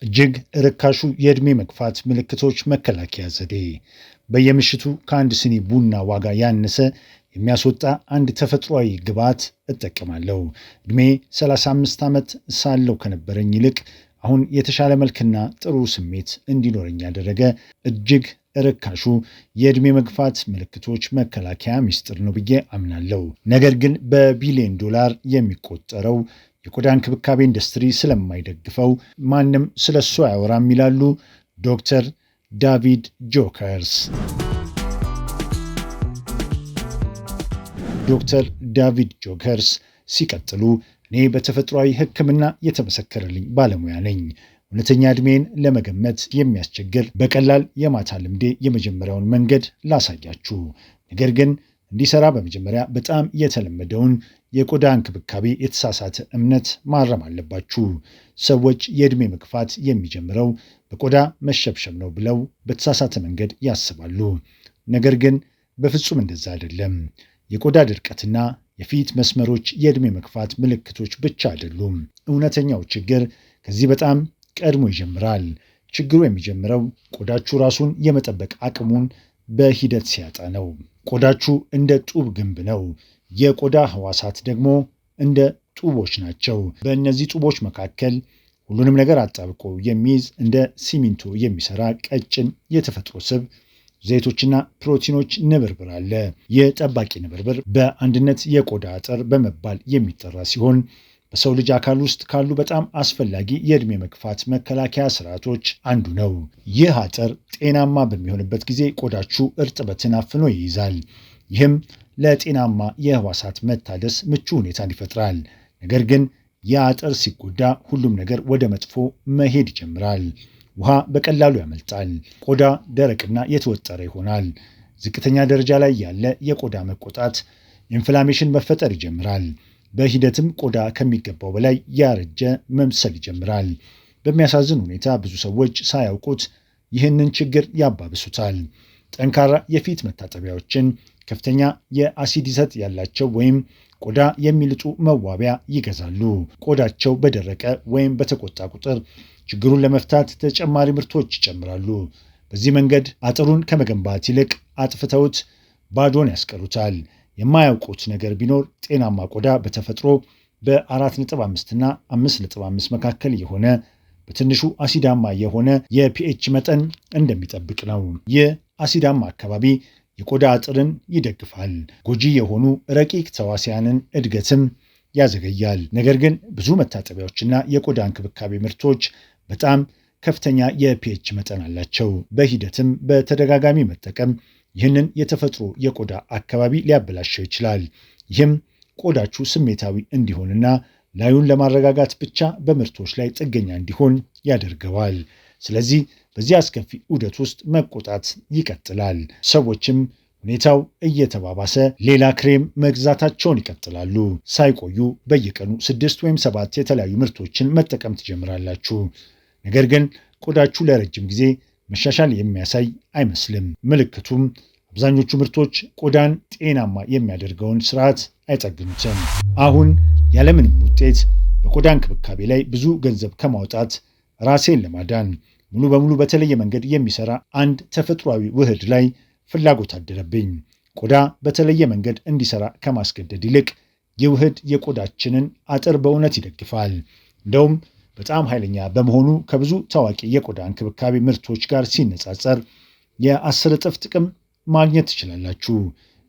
እጅግ ርካሹ የዕድሜ መግፋት ምልክቶች መከላከያ ዘዴ። በየምሽቱ ከአንድ ስኒ ቡና ዋጋ ያነሰ የሚያስወጣ አንድ ተፈጥሯዊ ግብዓት እጠቀማለሁ። ዕድሜ 35 ዓመት ሳለው ከነበረኝ ይልቅ አሁን የተሻለ መልክና ጥሩ ስሜት እንዲኖረኝ ያደረገ እጅግ ርካሹ የዕድሜ መግፋት ምልክቶች መከላከያ ሚስጥር ነው ብዬ አምናለሁ። ነገር ግን በቢሊዮን ዶላር የሚቆጠረው የቆዳ እንክብካቤ ኢንዱስትሪ ስለማይደግፈው ማንም ስለሱ አያወራም ይላሉ ዶክተር ዳቪድ ጆከርስ። ዶክተር ዳቪድ ጆከርስ ሲቀጥሉ እኔ በተፈጥሯዊ ሕክምና የተመሰከረልኝ ባለሙያ ነኝ። እውነተኛ ዕድሜን ለመገመት የሚያስቸግር በቀላል የማታ ልምዴ የመጀመሪያውን መንገድ ላሳያችሁ። ነገር ግን እንዲሰራ በመጀመሪያ በጣም የተለመደውን የቆዳ እንክብካቤ የተሳሳተ እምነት ማረም አለባችሁ። ሰዎች የዕድሜ መግፋት የሚጀምረው በቆዳ መሸብሸብ ነው ብለው በተሳሳተ መንገድ ያስባሉ። ነገር ግን በፍጹም እንደዛ አይደለም። የቆዳ ድርቀትና የፊት መስመሮች የዕድሜ መግፋት ምልክቶች ብቻ አይደሉም። እውነተኛው ችግር ከዚህ በጣም ቀድሞ ይጀምራል። ችግሩ የሚጀምረው ቆዳችሁ ራሱን የመጠበቅ አቅሙን በሂደት ሲያጣ ነው። ቆዳችሁ እንደ ጡብ ግንብ ነው። የቆዳ ህዋሳት ደግሞ እንደ ጡቦች ናቸው። በእነዚህ ጡቦች መካከል ሁሉንም ነገር አጣብቆ የሚይዝ እንደ ሲሚንቶ የሚሰራ ቀጭን የተፈጥሮ ስብ፣ ዘይቶችና ፕሮቲኖች ንብርብር አለ። የጠባቂ ንብርብር በአንድነት የቆዳ አጥር በመባል የሚጠራ ሲሆን በሰው ልጅ አካል ውስጥ ካሉ በጣም አስፈላጊ የዕድሜ መግፋት መከላከያ ስርዓቶች አንዱ ነው። ይህ አጥር ጤናማ በሚሆንበት ጊዜ ቆዳችሁ እርጥበትን አፍኖ ይይዛል። ይህም ለጤናማ የህዋሳት መታደስ ምቹ ሁኔታን ይፈጥራል። ነገር ግን የአጥር ሲጎዳ ሁሉም ነገር ወደ መጥፎ መሄድ ይጀምራል። ውሃ በቀላሉ ያመልጣል። ቆዳ ደረቅና የተወጠረ ይሆናል። ዝቅተኛ ደረጃ ላይ ያለ የቆዳ መቆጣት፣ ኢንፍላሜሽን መፈጠር ይጀምራል። በሂደትም ቆዳ ከሚገባው በላይ ያረጀ መምሰል ይጀምራል። በሚያሳዝን ሁኔታ ብዙ ሰዎች ሳያውቁት ይህንን ችግር ያባብሱታል። ጠንካራ የፊት መታጠቢያዎችን፣ ከፍተኛ የአሲድ ይዘት ያላቸው ወይም ቆዳ የሚልጡ መዋቢያ ይገዛሉ። ቆዳቸው በደረቀ ወይም በተቆጣ ቁጥር ችግሩን ለመፍታት ተጨማሪ ምርቶች ይጨምራሉ። በዚህ መንገድ አጥሩን ከመገንባት ይልቅ አጥፍተውት ባዶን ያስቀሩታል። የማያውቁት ነገር ቢኖር ጤናማ ቆዳ በተፈጥሮ በ4.5 እና 5.5 መካከል የሆነ በትንሹ አሲዳማ የሆነ የፒኤች መጠን እንደሚጠብቅ ነው። ይህ አሲዳማ አካባቢ የቆዳ አጥርን ይደግፋል፣ ጎጂ የሆኑ ረቂቅ ተዋሲያንን እድገትም ያዘገያል። ነገር ግን ብዙ መታጠቢያዎችና የቆዳ እንክብካቤ ምርቶች በጣም ከፍተኛ የፒኤች መጠን አላቸው። በሂደትም በተደጋጋሚ መጠቀም ይህንን የተፈጥሮ የቆዳ አካባቢ ሊያበላሸው ይችላል። ይህም ቆዳችሁ ስሜታዊ እንዲሆንና ላዩን ለማረጋጋት ብቻ በምርቶች ላይ ጥገኛ እንዲሆን ያደርገዋል። ስለዚህ በዚህ አስከፊ ዑደት ውስጥ መቆጣት ይቀጥላል። ሰዎችም ሁኔታው እየተባባሰ ሌላ ክሬም መግዛታቸውን ይቀጥላሉ። ሳይቆዩ በየቀኑ 6 ወይም 7 የተለያዩ ምርቶችን መጠቀም ትጀምራላችሁ። ነገር ግን ቆዳችሁ ለረጅም ጊዜ መሻሻል የሚያሳይ አይመስልም። ምልክቱም አብዛኞቹ ምርቶች ቆዳን ጤናማ የሚያደርገውን ስርዓት አይጠግኑትም። አሁን ያለምንም ውጤት በቆዳ እንክብካቤ ላይ ብዙ ገንዘብ ከማውጣት ራሴን ለማዳን ሙሉ በሙሉ በተለየ መንገድ የሚሰራ አንድ ተፈጥሯዊ ውህድ ላይ ፍላጎት አደረብኝ። ቆዳ በተለየ መንገድ እንዲሰራ ከማስገደድ ይልቅ ይህ ውህድ የቆዳችንን አጥር በእውነት ይደግፋል። እንደውም በጣም ኃይለኛ በመሆኑ ከብዙ ታዋቂ የቆዳ እንክብካቤ ምርቶች ጋር ሲነጻጸር የ10 እጥፍ ጥቅም ማግኘት ትችላላችሁ።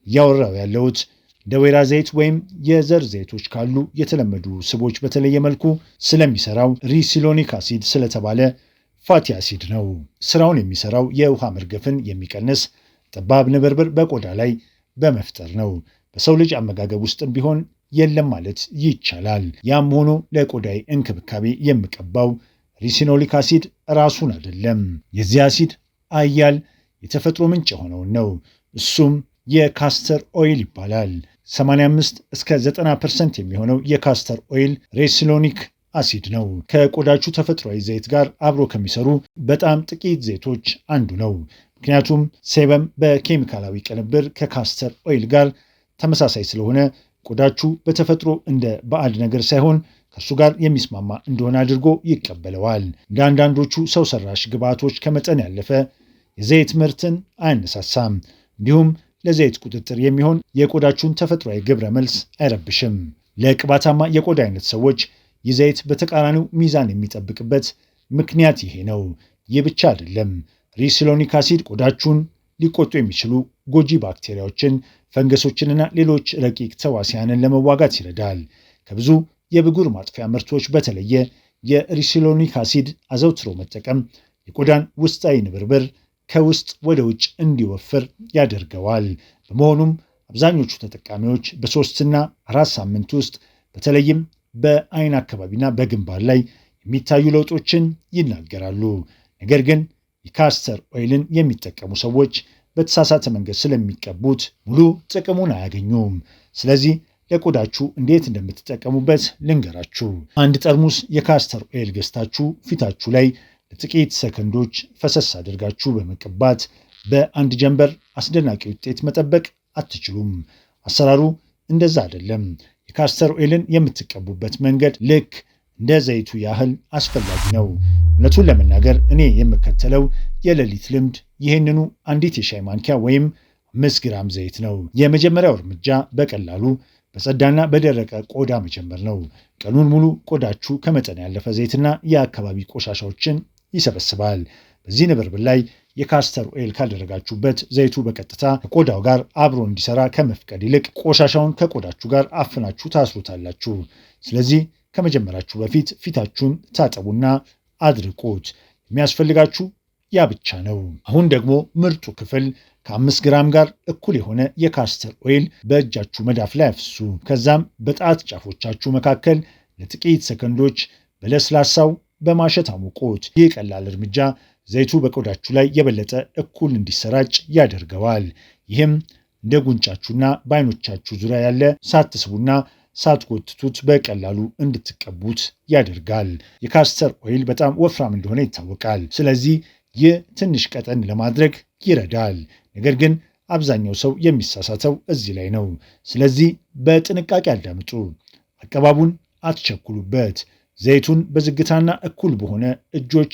እያወራው ያለሁት እንደ ወይራ ዘይት ወይም የዘር ዘይቶች ካሉ የተለመዱ ስቦች በተለየ መልኩ ስለሚሰራው ሪሲሎኒክ አሲድ ስለተባለ ፋቲ አሲድ ነው። ስራውን የሚሰራው የውሃ መርገፍን የሚቀንስ ጠባብ ንብርብር በቆዳ ላይ በመፍጠር ነው። በሰው ልጅ አመጋገብ ውስጥም ቢሆን የለም ማለት ይቻላል። ያም ሆኖ ለቆዳይ እንክብካቤ የምቀባው ሪሲኖሊክ አሲድ ራሱን አይደለም። የዚህ አሲድ አያል የተፈጥሮ ምንጭ የሆነውን ነው። እሱም የካስተር ኦይል ይባላል። 85 እስከ 90% የሚሆነው የካስተር ኦይል ሬሲሎኒክ አሲድ ነው። ከቆዳችሁ ተፈጥሯዊ ዘይት ጋር አብሮ ከሚሰሩ በጣም ጥቂት ዘይቶች አንዱ ነው። ምክንያቱም ሴበም በኬሚካላዊ ቅንብር ከካስተር ኦይል ጋር ተመሳሳይ ስለሆነ ቆዳችሁ በተፈጥሮ እንደ ባዕድ ነገር ሳይሆን ከእሱ ጋር የሚስማማ እንደሆነ አድርጎ ይቀበለዋል። እንደ አንዳንዶቹ ሰው ሰራሽ ግብዓቶች ከመጠን ያለፈ የዘይት ምርትን አያነሳሳም። እንዲሁም ለዘይት ቁጥጥር የሚሆን የቆዳችሁን ተፈጥሯዊ ግብረ መልስ አይረብሽም። ለቅባታማ የቆዳ አይነት ሰዎች ይህ ዘይት በተቃራኒው ሚዛን የሚጠብቅበት ምክንያት ይሄ ነው። ይህ ብቻ አይደለም። ሪሲሎኒክ አሲድ ቆዳችሁን ሊቆጡ የሚችሉ ጎጂ ባክቴሪያዎችን፣ ፈንገሶችንና ሌሎች ረቂቅ ተዋሲያንን ለመዋጋት ይረዳል። ከብዙ የብጉር ማጥፊያ ምርቶች በተለየ የሪሲሎኒክ አሲድ አዘውትሮ መጠቀም የቆዳን ውስጣዊ ንብርብር ከውስጥ ወደ ውጭ እንዲወፍር ያደርገዋል። በመሆኑም አብዛኞቹ ተጠቃሚዎች በ3 እና 4 ሳምንት ውስጥ በተለይም በአይን አካባቢና በግንባር ላይ የሚታዩ ለውጦችን ይናገራሉ። ነገር ግን የካስተር ኦይልን የሚጠቀሙ ሰዎች በተሳሳተ መንገድ ስለሚቀቡት ሙሉ ጥቅሙን አያገኙም። ስለዚህ ለቆዳችሁ እንዴት እንደምትጠቀሙበት ልንገራችሁ። አንድ ጠርሙስ የካስተር ኦይል ገዝታችሁ ፊታችሁ ላይ ለጥቂት ሰከንዶች ፈሰስ አድርጋችሁ በመቀባት በአንድ ጀንበር አስደናቂ ውጤት መጠበቅ አትችሉም። አሰራሩ እንደዛ አይደለም። የካስተር ኦይልን የምትቀቡበት መንገድ ልክ እንደ ዘይቱ ያህል አስፈላጊ ነው። እውነቱን ለመናገር እኔ የምከተለው የሌሊት ልምድ ይህንኑ አንዲት የሻይ ማንኪያ ወይም 5 ግራም ዘይት ነው። የመጀመሪያው እርምጃ በቀላሉ በጸዳና በደረቀ ቆዳ መጀመር ነው። ቀኑን ሙሉ ቆዳችሁ ከመጠን ያለፈ ዘይትና የአካባቢ ቆሻሻዎችን ይሰበስባል። በዚህ ንብርብር ላይ የካስተር ኦይል ካደረጋችሁበት ዘይቱ በቀጥታ ከቆዳው ጋር አብሮ እንዲሰራ ከመፍቀድ ይልቅ ቆሻሻውን ከቆዳችሁ ጋር አፍናችሁ ታስሩታላችሁ። ስለዚህ ከመጀመራችሁ በፊት ፊታችሁን ታጠቡና አድርቁት። የሚያስፈልጋችሁ ያ ብቻ ነው። አሁን ደግሞ ምርጡ ክፍል ከ5 ግራም ጋር እኩል የሆነ የካስተር ኦይል በእጃችሁ መዳፍ ላይ አፍሱ። ከዛም በጣት ጫፎቻችሁ መካከል ለጥቂት ሰከንዶች በለስላሳው በማሸት አሙቁት። ይህ ቀላል እርምጃ ዘይቱ በቆዳችሁ ላይ የበለጠ እኩል እንዲሰራጭ ያደርገዋል። ይህም እንደ ጉንጫችሁና በአይኖቻችሁ ዙሪያ ያለ ሳትስቡና ሳትጎትቱት በቀላሉ እንድትቀቡት ያደርጋል። የካስተር ኦይል በጣም ወፍራም እንደሆነ ይታወቃል። ስለዚህ ይህ ትንሽ ቀጠን ለማድረግ ይረዳል። ነገር ግን አብዛኛው ሰው የሚሳሳተው እዚህ ላይ ነው። ስለዚህ በጥንቃቄ አዳምጡ። አቀባቡን አትቸኩሉበት። ዘይቱን በዝግታና እኩል በሆነ እጆች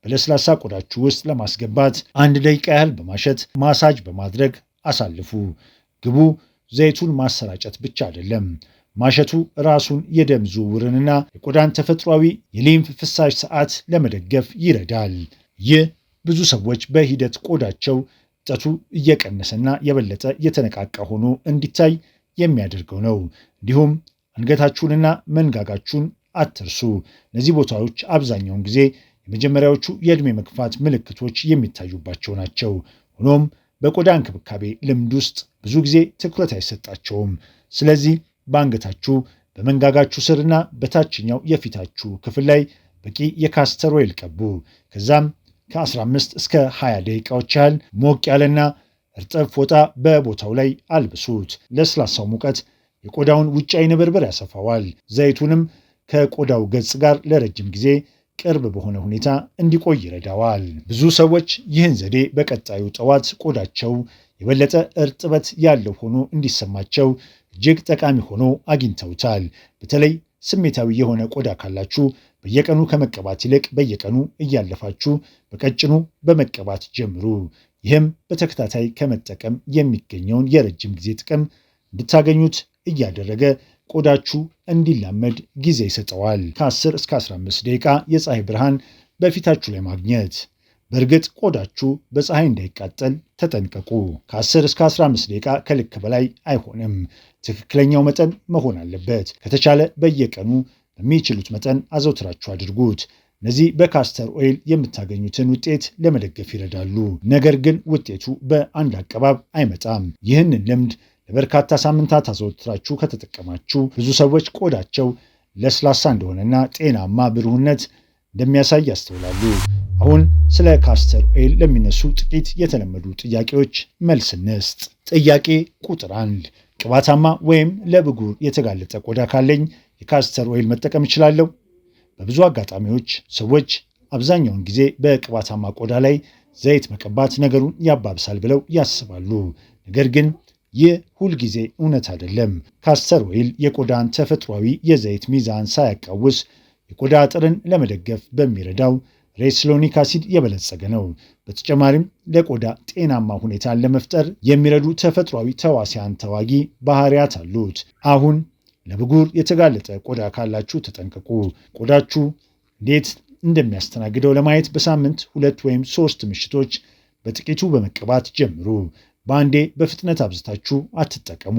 በለስላሳ ቆዳችሁ ውስጥ ለማስገባት 1 ደቂቃ ያህል በማሸት ማሳጅ በማድረግ አሳልፉ። ግቡ ዘይቱን ማሰራጨት ብቻ አይደለም። ማሸቱ ራሱን የደም ዝውውርንና የቆዳን ተፈጥሯዊ የሊምፍ ፍሳሽ ሰዓት ለመደገፍ ይረዳል። ይህ ብዙ ሰዎች በሂደት ቆዳቸው እብጠቱ እየቀነሰና የበለጠ የተነቃቃ ሆኖ እንዲታይ የሚያደርገው ነው። እንዲሁም አንገታችሁንና መንጋጋችሁን አትርሱ። እነዚህ ቦታዎች አብዛኛውን ጊዜ የመጀመሪያዎቹ የዕድሜ መግፋት ምልክቶች የሚታዩባቸው ናቸው። ሆኖም በቆዳ እንክብካቤ ልምድ ውስጥ ብዙ ጊዜ ትኩረት አይሰጣቸውም። ስለዚህ በአንገታችሁ፣ በመንጋጋችሁ ስርና በታችኛው የፊታችሁ ክፍል ላይ በቂ የካስተር ኦይል ቀቡ። ከዛም ከ15 እስከ 20 ደቂቃዎች ያህል ሞቅ ያለና እርጥብ ፎጣ በቦታው ላይ አልብሱት። ለስላሳው ሙቀት የቆዳውን ውጫዊ ንብርብር ያሰፋዋል። ዘይቱንም ከቆዳው ገጽ ጋር ለረጅም ጊዜ ቅርብ በሆነ ሁኔታ እንዲቆይ ይረዳዋል። ብዙ ሰዎች ይህን ዘዴ በቀጣዩ ጠዋት ቆዳቸው የበለጠ እርጥበት ያለው ሆኖ እንዲሰማቸው እጅግ ጠቃሚ ሆኖ አግኝተውታል። በተለይ ስሜታዊ የሆነ ቆዳ ካላችሁ በየቀኑ ከመቀባት ይልቅ በየቀኑ እያለፋችሁ በቀጭኑ በመቀባት ጀምሩ። ይህም በተከታታይ ከመጠቀም የሚገኘውን የረጅም ጊዜ ጥቅም እንድታገኙት እያደረገ ቆዳችሁ እንዲላመድ ጊዜ ይሰጠዋል። ከ10 እስከ 15 ደቂቃ የፀሐይ ብርሃን በፊታችሁ ላይ ማግኘት። በእርግጥ ቆዳችሁ በፀሐይ እንዳይቃጠል ተጠንቀቁ። ከ10 እስከ 15 ደቂቃ ከልክ በላይ አይሆንም። ትክክለኛው መጠን መሆን አለበት። ከተቻለ በየቀኑ በሚችሉት መጠን አዘውትራችሁ አድርጉት። እነዚህ በካስተር ኦይል የምታገኙትን ውጤት ለመደገፍ ይረዳሉ። ነገር ግን ውጤቱ በአንድ አቀባብ አይመጣም። ይህንን ልምድ ለበርካታ ሳምንታት አዘውትራችሁ ከተጠቀማችሁ ብዙ ሰዎች ቆዳቸው ለስላሳ እንደሆነና ጤናማ ብሩህነት እንደሚያሳይ ያስተውላሉ። አሁን ስለ ካስተር ኦይል ለሚነሱ ጥቂት የተለመዱ ጥያቄዎች መልስ እንስጥ። ጥያቄ ቁጥር 1፣ ቅባታማ ወይም ለብጉር የተጋለጠ ቆዳ ካለኝ የካስተር ኦይል መጠቀም እችላለሁ? በብዙ አጋጣሚዎች ሰዎች አብዛኛውን ጊዜ በቅባታማ ቆዳ ላይ ዘይት መቀባት ነገሩን ያባብሳል ብለው ያስባሉ። ነገር ግን ይህ ሁልጊዜ እውነት አይደለም። ካስተር ኦይል የቆዳን ተፈጥሯዊ የዘይት ሚዛን ሳያቃውስ የቆዳ አጥርን ለመደገፍ በሚረዳው ሬስሎኒክ አሲድ የበለጸገ ነው። በተጨማሪም ለቆዳ ጤናማ ሁኔታን ለመፍጠር የሚረዱ ተፈጥሯዊ ተዋሲያን ተዋጊ ባህሪያት አሉት። አሁን ለብጉር የተጋለጠ ቆዳ ካላችሁ ተጠንቀቁ። ቆዳችሁ እንዴት እንደሚያስተናግደው ለማየት በሳምንት 2 ወይም 3 ምሽቶች በጥቂቱ በመቀባት ጀምሩ። በአንዴ በፍጥነት አብዝታችሁ አትጠቀሙ።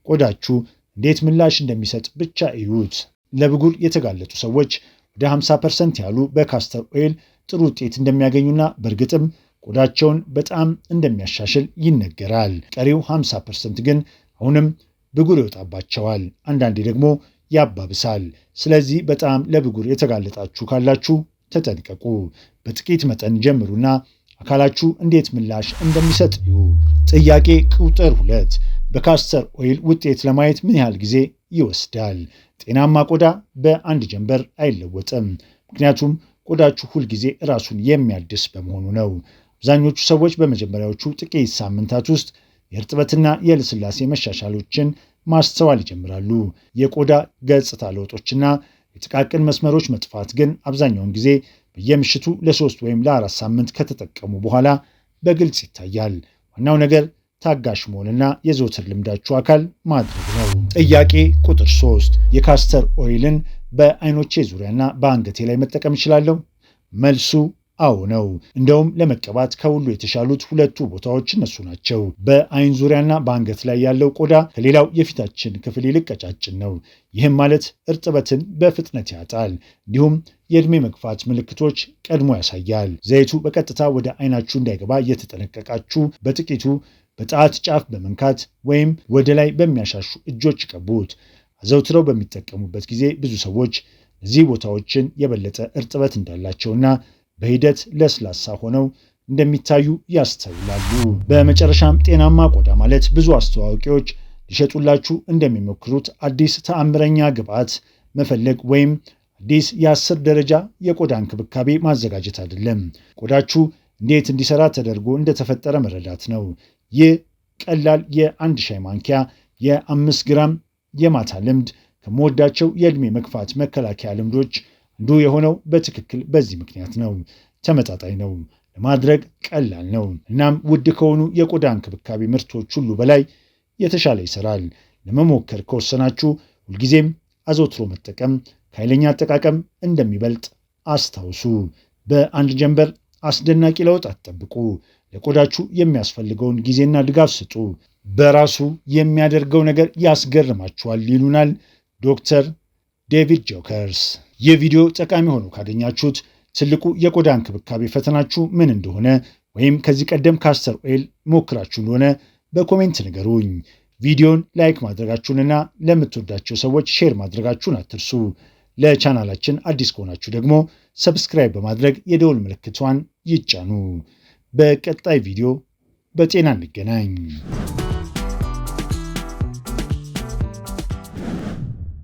ቆዳችሁ እንዴት ምላሽ እንደሚሰጥ ብቻ እዩት። ለብጉር የተጋለጡ ሰዎች ወደ 50% ያሉ በካስተር ኦይል ጥሩ ውጤት እንደሚያገኙና በእርግጥም ቆዳቸውን በጣም እንደሚያሻሽል ይነገራል። ቀሪው 50% ግን አሁንም ብጉር ይወጣባቸዋል፣ አንዳንዴ ደግሞ ያባብሳል። ስለዚህ በጣም ለብጉር የተጋለጣችሁ ካላችሁ ተጠንቀቁ። በጥቂት መጠን ጀምሩና አካላችሁ እንዴት ምላሽ እንደሚሰጥ እዩ። ጥያቄ ቁጥር 2 በካስተር ኦይል ውጤት ለማየት ምን ያህል ጊዜ ይወስዳል? ጤናማ ቆዳ በአንድ ጀንበር አይለወጥም፣ ምክንያቱም ቆዳችሁ ሁልጊዜ ራሱን የሚያድስ በመሆኑ ነው። አብዛኞቹ ሰዎች በመጀመሪያዎቹ ጥቂት ሳምንታት ውስጥ የእርጥበትና የልስላሴ መሻሻሎችን ማስተዋል ይጀምራሉ። የቆዳ ገጽታ ለውጦችና የጥቃቅን መስመሮች መጥፋት ግን አብዛኛውን ጊዜ በየምሽቱ ለ3 ወይም ለ4 ሳምንት ከተጠቀሙ በኋላ በግልጽ ይታያል። ዋናው ነገር ታጋሽ መሆንና የዘወትር ልምዳችሁ አካል ማድረግ ነው። ጥያቄ ቁጥር 3 የካስተር ኦይልን በአይኖቼ ዙሪያና በአንገቴ ላይ መጠቀም እችላለሁ? መልሱ አዎ ነው። እንደውም ለመቀባት ከሁሉ የተሻሉት ሁለቱ ቦታዎች እነሱ ናቸው። በአይን ዙሪያና በአንገት ላይ ያለው ቆዳ ከሌላው የፊታችን ክፍል ይልቅ ቀጫጭን ነው። ይህም ማለት እርጥበትን በፍጥነት ያጣል፣ እንዲሁም የዕድሜ መግፋት ምልክቶች ቀድሞ ያሳያል። ዘይቱ በቀጥታ ወደ አይናችሁ እንዳይገባ እየተጠነቀቃችሁ በጥቂቱ በጣት ጫፍ በመንካት ወይም ወደ ላይ በሚያሻሹ እጆች ቀቡት። አዘውትረው በሚጠቀሙበት ጊዜ ብዙ ሰዎች እዚህ ቦታዎችን የበለጠ እርጥበት እንዳላቸውና በሂደት ለስላሳ ሆነው እንደሚታዩ ያስተውላሉ። በመጨረሻም ጤናማ ቆዳ ማለት ብዙ አስተዋዋቂዎች ሊሸጡላችሁ እንደሚሞክሩት አዲስ ተአምረኛ ግብዓት መፈለግ ወይም አዲስ የ10 ደረጃ የቆዳ እንክብካቤ ማዘጋጀት አይደለም። ቆዳችሁ እንዴት እንዲሰራ ተደርጎ እንደተፈጠረ መረዳት ነው። ይህ ቀላል የ1 ሻይ ማንኪያ የ5 ግራም የማታ ልምድ ከምወዳቸው የዕድሜ መግፋት መከላከያ ልምዶች አንዱ የሆነው በትክክል በዚህ ምክንያት ነው። ተመጣጣኝ ነው፣ ለማድረግ ቀላል ነው፣ እናም ውድ ከሆኑ የቆዳ እንክብካቤ ምርቶች ሁሉ በላይ የተሻለ ይሰራል። ለመሞከር ከወሰናችሁ ሁልጊዜም አዘውትሮ መጠቀም ከኃይለኛ አጠቃቀም እንደሚበልጥ አስታውሱ። በአንድ ጀንበር አስደናቂ ለውጥ አትጠብቁ። ለቆዳችሁ የሚያስፈልገውን ጊዜና ድጋፍ ስጡ። በራሱ የሚያደርገው ነገር ያስገርማችኋል ይሉናል ዶክተር ዴቪድ ጆከርስ። ይህ ቪዲዮ ጠቃሚ ሆኖ ካገኛችሁት ትልቁ የቆዳ እንክብካቤ ፈተናችሁ ምን እንደሆነ ወይም ከዚህ ቀደም ካስተር ኦይል ሞክራችሁ እንደሆነ በኮሜንት ንገሩኝ። ቪዲዮን ላይክ ማድረጋችሁንና ለምትወዳቸው ሰዎች ሼር ማድረጋችሁን አትርሱ። ለቻናላችን አዲስ ከሆናችሁ ደግሞ ሰብስክራይብ በማድረግ የደወል ምልክቷን ይጫኑ። በቀጣይ ቪዲዮ በጤና እንገናኝ።